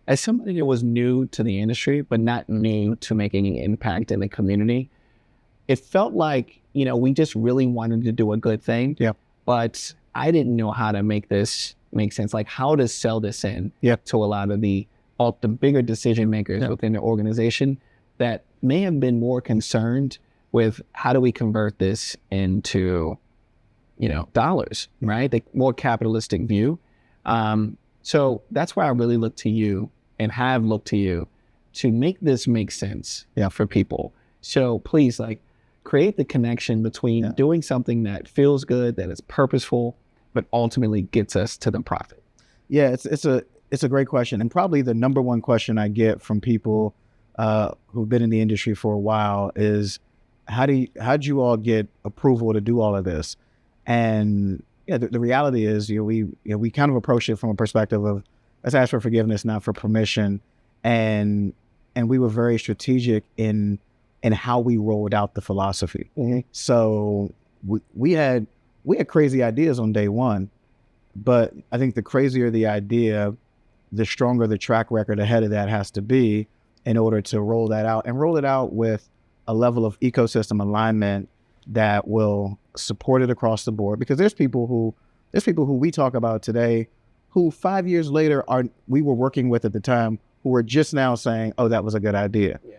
as somebody that was new to the industry, but not new to making an impact in the community, it felt like, we just really wanted to do a good thing. Yeah. But I didn't know how to make this make sense, like how to sell this in to a lot of the bigger decision makers within the organization that may have been more concerned with how do we convert this into, dollars, right? The more capitalistic view. So that's why I really look to you and have looked to you to make this make sense for people. So please, create the connection between doing something that feels good, that is purposeful, but ultimately gets us to the profit. Yeah, it's a great question, and probably the number one question I get from people who've been in the industry for a while is, how'd you all get approval to do all of this? And the reality is, we kind of approach it from a perspective of, let's ask for forgiveness, not for permission, and we were very strategic in how we rolled out the philosophy. Mm-hmm. So we had crazy ideas on day one, but I think the crazier the idea, the stronger the track record ahead of that has to be in order to roll that out, and roll it out with a level of ecosystem alignment that will support it across the board. Because there's people who we talk about today who 5 years later we were working with at the time, who are just now saying, oh, that was a good idea. Yeah.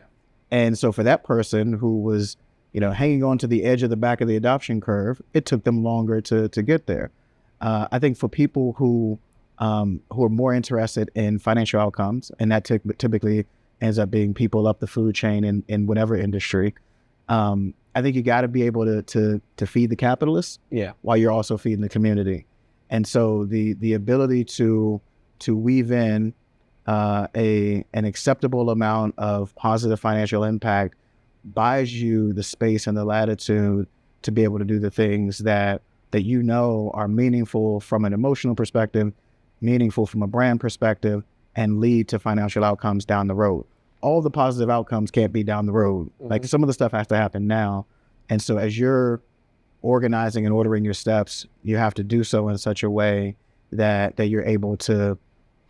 And so for that person who was, hanging on to the edge of the back of the adoption curve, it took them longer to get there. I think for people who are more interested in financial outcomes, and that typically ends up being people up the food chain in whatever industry, I think you got to be able to feed the capitalists while you're also feeding the community. And so the ability to weave in an acceptable amount of positive financial impact buys you the space and the latitude to be able to do the things that are meaningful from an emotional perspective, meaningful from a brand perspective, and lead to financial outcomes down the road. All the positive outcomes can't be down the road. Mm-hmm. Like, some of the stuff has to happen now. And so as you're organizing and ordering your steps, you have to do so in such a way that you're able to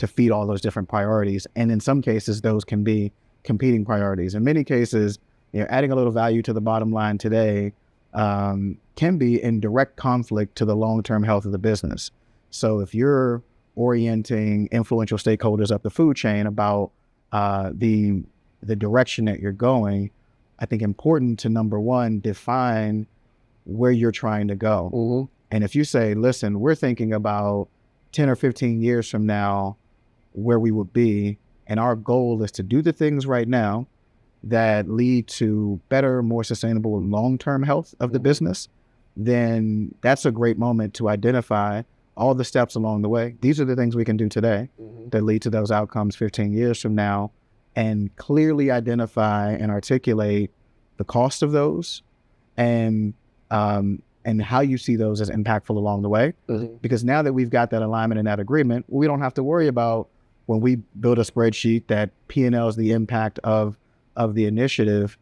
feed all those different priorities. And in some cases, those can be competing priorities. In many cases, adding a little value to the bottom line today can be in direct conflict to the long-term health of the business. So if you're orienting influential stakeholders up the food chain about the direction that you're going, I think important to, number one, define where you're trying to go. Mm-hmm. And if you say, listen, we're thinking about 10 or 15 years from now where we would be, and our goal is to do the things right now that lead to better, more sustainable long-term health of the business, then that's a great moment to identify all the steps along the way. These are the things we can do today that lead to those outcomes 15 years from now, and clearly identify and articulate the cost of those and how you see those as impactful along the way. Mm-hmm. Because now that we've got that alignment and that agreement, we don't have to worry about, when we build a spreadsheet that P&Ls the impact of the initiative,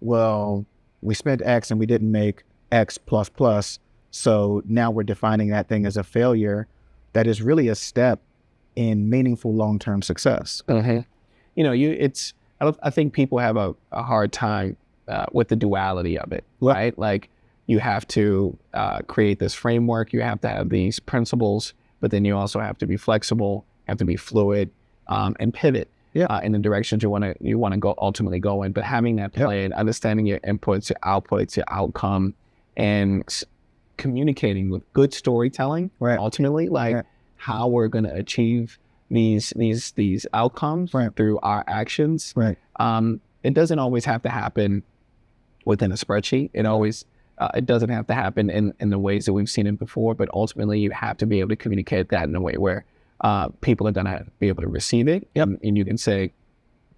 well, we spent X and we didn't make X plus plus. So now we're defining that thing as a failure. That is really a step in meaningful long-term success. Mm-hmm. I think people have a hard time with the duality of it, right? Like, you have to create this framework, you have to have these principles, but then you also have to be flexible, have to be fluid, and pivot in the directions you want to go ultimately go in. But having that plan, understanding your inputs, your outputs, your outcome, and communicating with good storytelling, ultimately, how we're going to achieve these outcomes through our actions. It doesn't always have to happen within a spreadsheet. It doesn't have to happen in the ways that we've seen it before, but ultimately you have to be able to communicate that in a way where people are going to be able to receive it. And you can say,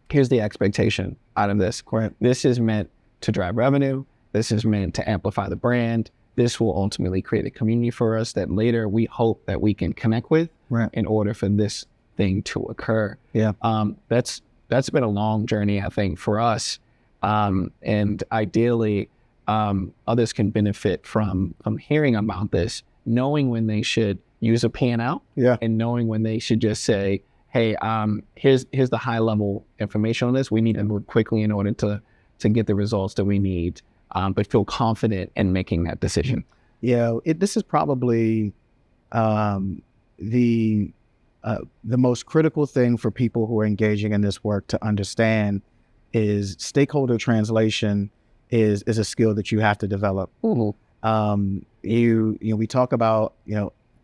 here's the expectation out of this. This is meant to drive revenue. This is meant to amplify the brand. This will ultimately create a community for us that later we hope that we can connect with in order for this thing to occur. That's been a long journey, I think, for us. And ideally, others can benefit from hearing about this, knowing when they should use a P&L and knowing when they should just say, hey, hey, here's the high level information on this. We need to move quickly in order to get the results that we need, but feel confident in making that decision. Yeah, this is probably the most critical thing for people who are engaging in this work to understand is stakeholder translation is a skill that you have to develop. Mm-hmm. We talk about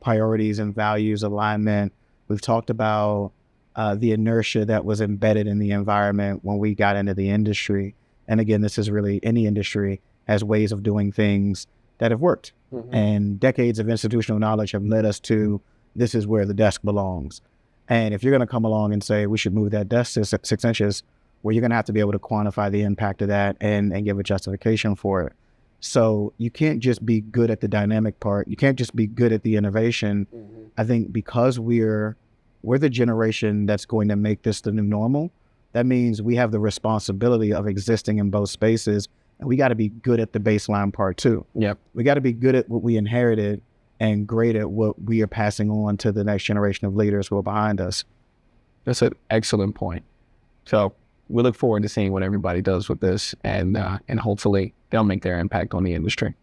priorities and values alignment. We've talked about the inertia that was embedded in the environment when we got into the industry. And again, this is really, any industry has ways of doing things that have worked. Mm-hmm. And decades of institutional knowledge have led us to, this is where the desk belongs. And if you're going to come along and say we should move that desk to 6 inches, well, you're going to have to be able to quantify the impact of that and give a justification for it. So you can't just be good at the dynamic part. You can't just be good at the innovation. Mm-hmm. I think because we're the generation that's going to make this the new normal, that means we have the responsibility of existing in both spaces, and we got to be good at the baseline part too. Yep. We got to be good at what we inherited and great at what we are passing on to the next generation of leaders who are behind us. That's an excellent point. So we look forward to seeing what everybody does with this, and hopefully they'll make their impact on the industry.